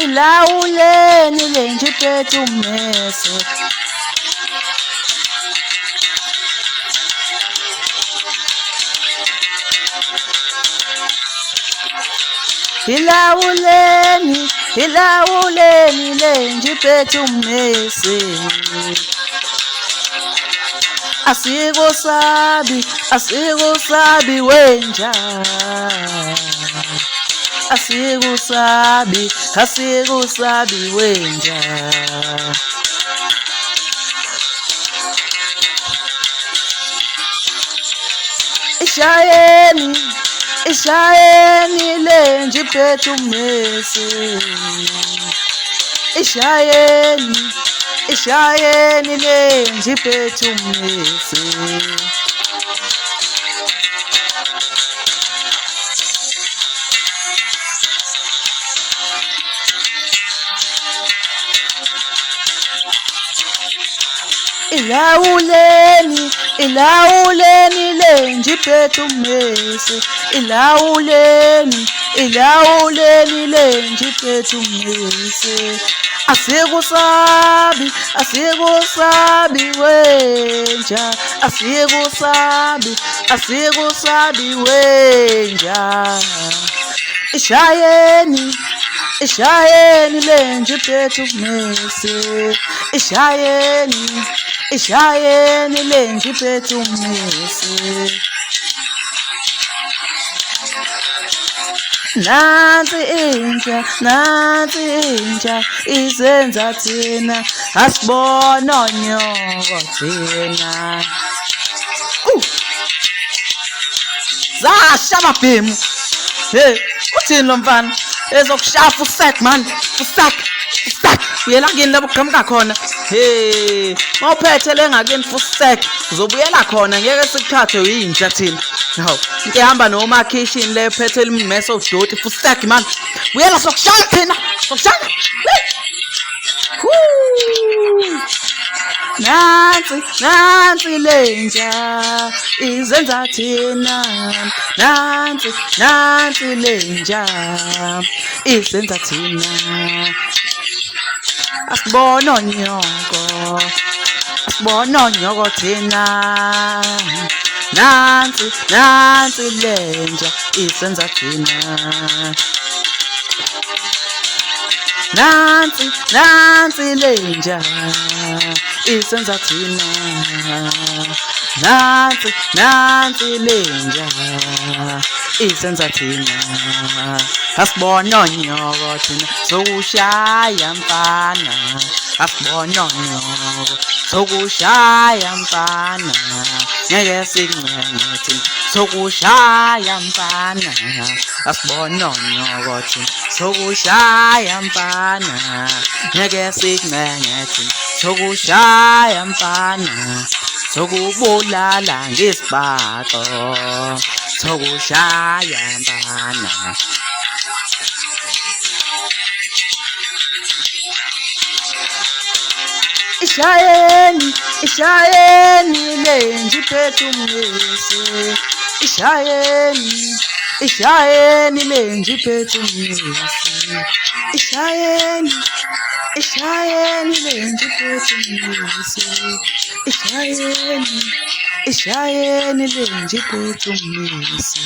ilawuleni lenje iphethe ummese. Ilawuleni lenje iphethe ummese. Asikusabi wenja. Asikusabi wenja. Ishayeni lenje iphethe ummese. Ishayeni lenje iphethe ummese. Ilawuleni lenje iphethe ummese. Ilawuleni lenje iphethe ummese. Asikusabi wenja. Asikusabi wenja. Ishayeni lenje iphethe ummese. Ishayeni lenje iphethe ummese. Nansi inja izenza thina asibona onyoko thina. Zasha mabhemu. Hey, uthini lo mfana? Ezokushafa usack man. Usack. Uyela kini lapho kuqhamuka khona. Hey, mawuphethe lengakini fusack uzobuyela khona ngeke sikuthathe uyinja thina. Hawu, into ehamba noma kitchen le phethe immese odoti fusack man. Uyela sokushaya thina. Sokushaya. Nansi lenja izenza thina. Nansi lenja izenza thina. Asibona onyoko thina. Nansi lenja isenza thina. Nansi lenja isenza thina. Nansi lenja isenza thina. Asibona onyoko thina sokushaya mfana. Asibona onyoko sokushaya mfana. Ngeke sincenge thina sokushaya mfana. Asibona onyoko thina sokushaya mfana. Ngeke sincenge thina sokushaya mfana. Sokubulala ngesibhaxo sokushaya mfana. Ishayeni lenje iphethe ummese. Ishayeni lenje iphethe ummese. Ishayeni lenje iphethe ummese. Ishayeni lenje iphethe ummese.